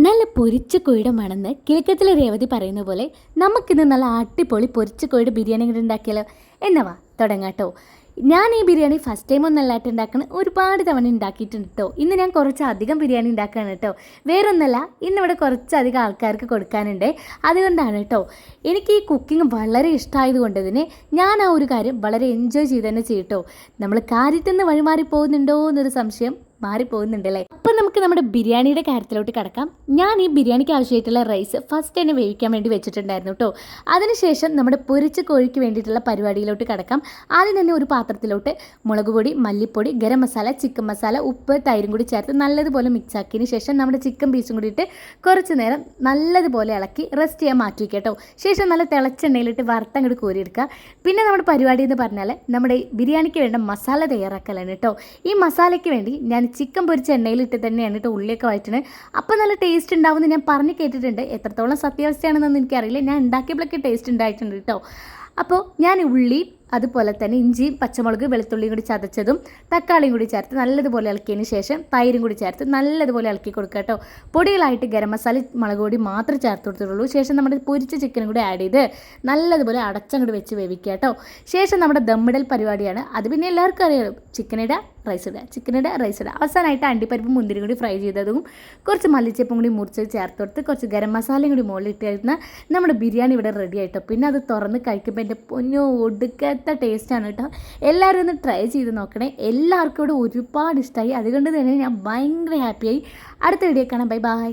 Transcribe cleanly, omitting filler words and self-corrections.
നല്ല പൊരിച്ച കോഴിയുടെ മണമെന്ന് കിഴക്കത്തിലെ രേവതി പറയുന്ന പോലെ നമുക്കിന്ന് നല്ല അടിപൊളി പൊരിച്ച കോഴിയുടെ ബിരിയാണി കൂടെ ഉണ്ടാക്കിയാലോ. എന്നവാ തുടങ്ങാട്ടോ. ഞാൻ ഈ ബിരിയാണി ഫസ്റ്റ് ടൈം ഒന്നല്ലാട്ട് ഉണ്ടാക്കുന്നത്, ഒരുപാട് തവണ ഉണ്ടാക്കിയിട്ടുണ്ട് കേട്ടോ. ഇന്ന് ഞാൻ കുറച്ചധികം ബിരിയാണി ഉണ്ടാക്കുകയാണ് കേട്ടോ. വേറൊന്നല്ല, ഇന്നിവിടെ കുറച്ചധികം ആൾക്കാർക്ക് കൊടുക്കാനുണ്ട്. അതുകൊണ്ടാണ് കേട്ടോ. എനിക്ക് ഈ കുക്കിംഗ് വളരെ ഇഷ്ടമായതുകൊണ്ട് തന്നെ ഞാൻ ആ ഒരു കാര്യം വളരെ എൻജോയ് ചെയ്ത് തന്നെ ചെയ്യട്ടോ. നമ്മൾ കാര്യത്തിൽ നിന്ന് വഴിമാറി പോകുന്നുണ്ടോ എന്നൊരു സംശയം മാറിപ്പോകുന്നുണ്ടല്ലേ. അപ്പം നമുക്ക് നമ്മുടെ ബിരിയാണിയുടെ കാര്യത്തിലോട്ട് കിടക്കാം. ഞാൻ ഈ ബിരിയാണിക്ക് ആവശ്യമായിട്ടുള്ള റൈസ് ഫസ്റ്റ് തന്നെ വേവിക്കാൻ വേണ്ടി വെച്ചിട്ടുണ്ടായിരുന്നു കേട്ടോ. അതിനുശേഷം നമ്മുടെ പൊരിച്ച കോഴിക്ക് വേണ്ടിയിട്ടുള്ള പരിപാടിയിലോട്ട് കിടക്കാം. ആദ്യം തന്നെ ഒരു പാത്രത്തിലോട്ട് മുളക് പൊടി, മല്ലിപ്പൊടി, ഗരം മസാല, ചിക്കൻ മസാല, ഉപ്പ്, തൈരും കൂടി ചേർത്ത് നല്ലതുപോലെ മിക്സ് ആക്കിയതിന് ശേഷം നമ്മുടെ ചിക്കൻ പീസും കൂടി ഇട്ട് കുറച്ച് നേരം നല്ലതുപോലെ ഇളക്കി റെസ്റ്റ് ചെയ്യാൻ മാറ്റി വയ്ക്കുക കേട്ടോ. ശേഷം നല്ല തിളച്ചെണ്ണയിലിട്ട് വറുത്തങ്ങോട്ട് കോരിയെടുക്കുക. പിന്നെ നമ്മുടെ പരിപാടി എന്ന് പറഞ്ഞാൽ നമ്മുടെ ബിരിയാണിക്ക് വേണ്ട മസാല തയ്യാറാക്കലാണ് കേട്ടോ. ഈ മസാലയ്ക്ക് വേണ്ടി ഞാൻ ചിക്കൻ പൊരിച്ച എണ്ണയിലിട്ട് തന്നെയാണ് കേട്ടോ ഉള്ളിയൊക്കെ വഴറ്റുന്നത്. അപ്പോൾ നല്ല ടേസ്റ്റ് ഉണ്ടാവുമെന്ന് ഞാൻ പറഞ്ഞ് കേട്ടിട്ടുണ്ട്. എത്രത്തോളം സത്യാവസ്ഥയാണെന്നൊന്നും എനിക്കറിയില്ല. ഞാൻ ഉണ്ടാക്കിയപ്പോഴൊക്കെ ടേസ്റ്റ് ഉണ്ടായിട്ടുണ്ട് കേട്ടോ. അപ്പോൾ ഞാൻ ഉള്ളി, അതുപോലെ തന്നെ ഇഞ്ചിയും പച്ചമുളക് വെളുത്തുള്ളിയും കൂടി ചതച്ചതും തക്കാളിയും കൂടി ചേർത്ത് നല്ലതുപോലെ ഇളക്കിയതിന് ശേഷം തൈരും കൂടി ചേർത്ത് നല്ലതുപോലെ ഇളക്കി കൊടുക്കുക കേട്ടോ. പൊടികളായിട്ട് ഗരം മസാല, മുളക് പൊടി മാത്രമേ ചേർത്ത് കൊടുത്തിട്ടുള്ളൂ. ശേഷം നമ്മുടെ പൊരിച്ച ചിക്കനും കൂടി ആഡ് ചെയ്ത് നല്ലതുപോലെ അടച്ചങ്ങോട്ട് വെച്ച് വേവിക്കുക കേട്ടോ. ശേഷം നമ്മുടെ ദമ്മിടൽ പരിപാടിയാണ്. അത് പിന്നെ എല്ലാവർക്കും അറിയാം. ചിക്കനിട റൈസ് ഇടുക, ചിക്കനിട റൈസ് ഇടുക. അവസാനമായിട്ട് അണ്ടിപ്പരിപ്പ് മുന്തിരി കൂടി ഫ്രൈ ചെയ്തതും കുറച്ച് മല്ലിച്ചപ്പും കൂടി മുറിച്ച് ചേർത്ത് കൊടുത്ത് കുറച്ച് ഗരം മസാലയും കൂടി മുകളിൽ ഇട്ട് കഴിഞ്ഞാൽ നമ്മുടെ ബിരിയാണി ഇവിടെ റെഡി ആയിട്ടോ. പിന്നെ അത് തുറന്ന് കഴിക്കുമ്പോൾ എൻ്റെ പൊന്നോ ഒടുക്കത്ത ടേസ്റ്റാണ് കേട്ടോ. എല്ലാവരും ഒന്ന് ട്രൈ ചെയ്ത് നോക്കണേ. എല്ലാവർക്കും ഇവിടെ ഒരുപാട് ഇഷ്ടമായി. അതുകൊണ്ട് തന്നെ ഞാൻ ഭയങ്കര ഹാപ്പിയായി. അടുത്ത വീഡിയോ കാണാം. Bye bye.